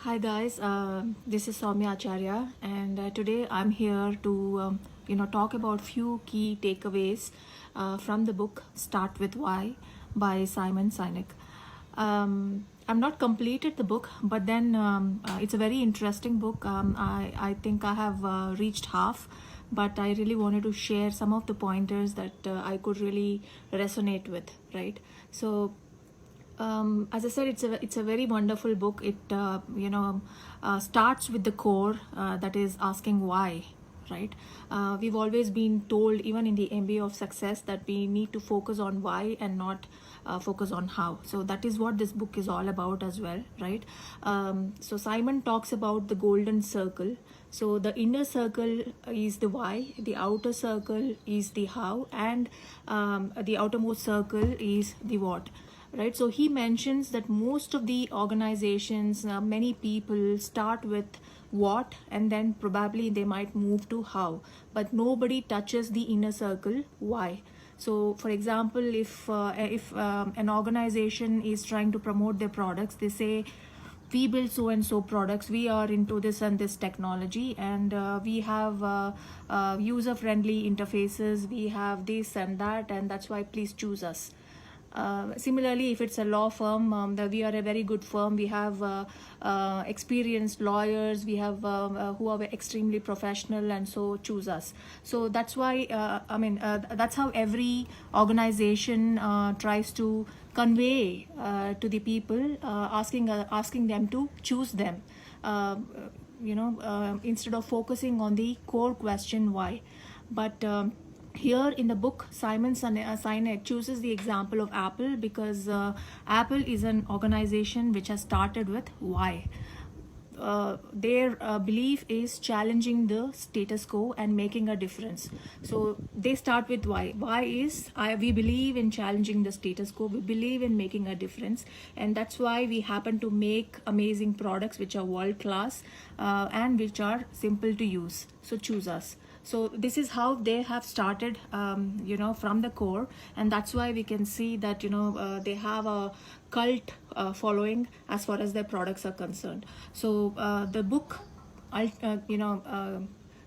Hi guys, this is Soumya Acharya, and today I'm here to talk about few key takeaways from the book "Start with Why" by Simon Sinek. I'm not completed the book, but then it's a very interesting book. I think I have reached half, but I really wanted to share some of the pointers that I could really resonate with. Right, so as I said, it's a very wonderful book. It starts with the core, that is asking why. Right, we've always been told, even in the MBA of success, that we need to focus on why and not focus on how. So that is what this book is all about as well. Right, so Simon talks about the golden circle. So the inner circle is the why, the outer circle is the how, and the outermost circle is the what. Right, so he mentions that most of the organizations, many people start with what, and then probably they might move to how, but nobody touches the inner circle why. So for example, if an organization is trying to promote their products, they say we build so and so products, we are into this and this technology, and we have user friendly interfaces, we have this and that, and that's why please choose us. Similarly, if it's a law firm, that we are a very good firm, we have experienced lawyers, we have who are extremely professional, and so choose us. So that's why that's how every organization tries to convey to the people, asking them to choose them, instead of focusing on the core question why. But here in the book, Simon Sinek chooses the example of Apple, because Apple is an organization which has started with why. Their belief is challenging the status quo and making a difference. So they start with why. Why is we believe in challenging the status quo, we believe in making a difference, and that's why we happen to make amazing products which are world class, and which are simple to use. So choose us. So this is how they have started, from the core, and that's why we can see that they have a cult following as far as their products are concerned. So the book,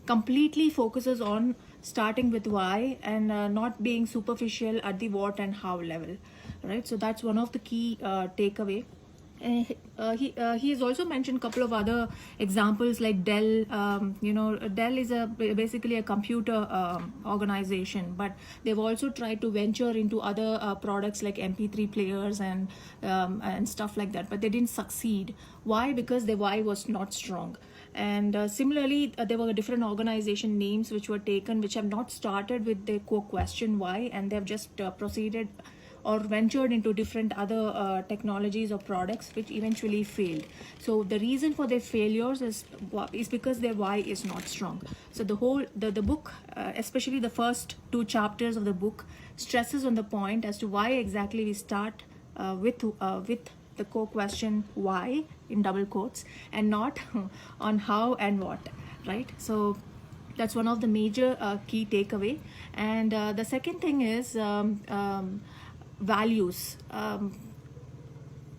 completely focuses on starting with why, and not being superficial at the what and how level. Right, so that's one of the key takeaway. He has also mentioned a couple of other examples like Dell. Dell is basically a computer organization, but they've also tried to venture into other products like MP3 players and stuff like that, but they didn't succeed. Why? Because the why was not strong. And similarly, there were different organization names which were taken, which have not started with the core question why, and they've just proceeded or ventured into different other technologies or products, which eventually failed. So the reason for their failures is because their why is not strong. So the book, especially the first two chapters of the book, stresses on the point as to why exactly we start with the core question why, in double quotes, and not on how and what. Right, so that's one of the major key takeaway. And the second thing is values.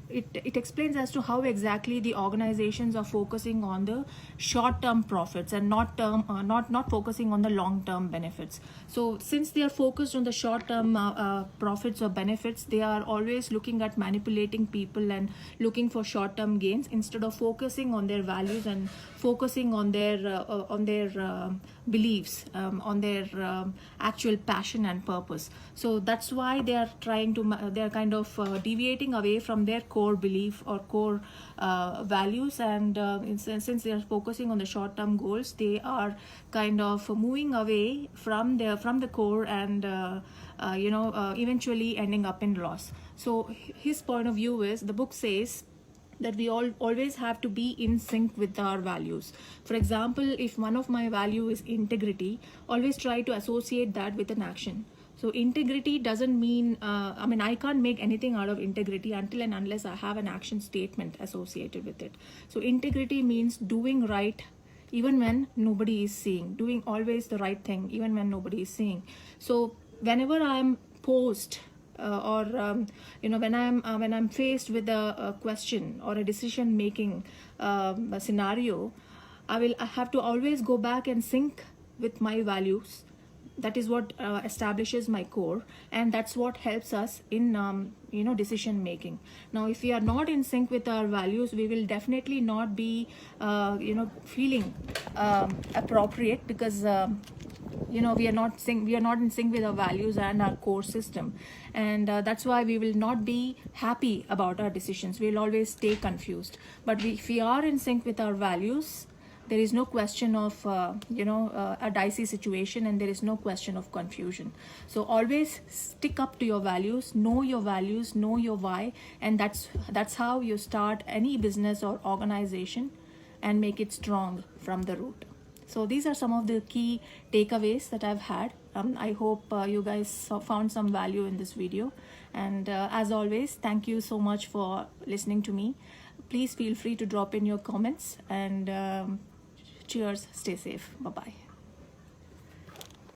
It explains as to how exactly the organizations are focusing on the short-term profits and not focusing on the long-term benefits. So since they are focused on the short-term profits or benefits, they are always looking at manipulating people and looking for short-term gains, instead of focusing on their values and focusing on their beliefs, on their actual passion and purpose. So that's why they are they're kind of deviating away from their core belief or core values, and since they are focusing on the short term goals, they are kind of moving away from the core, and eventually ending up in loss. So his point of view is, the book says that we all always have to be in sync with our values. For example, if one of my value is integrity, always try to associate that with an action. So integrity doesn't mean, I can't make anything out of integrity until and unless I have an action statement associated with it. So integrity means doing right even when nobody is seeing, doing always the right thing even when nobody is seeing. So whenever I'm posed when I'm faced with a question or a decision making scenario, I have to always go back and sync with my values. That is what establishes my core, and that's what helps us in decision making. Now, if we are not in sync with our values, we will definitely not be feeling appropriate, because we are not in sync with our values and our core system, and that's why we will not be happy about our decisions. We'll always stay confused. But if we are in sync with our values, there is no question of a dicey situation, and there is no question of confusion. So always stick up to your values, know your why, and that's how you start any business or organization and make it strong from the root. So these are some of the key takeaways that I've had. I hope you guys found some value in this video, and as always, thank you so much for listening to me. Please feel free to drop in your comments, and cheers, stay safe, bye bye.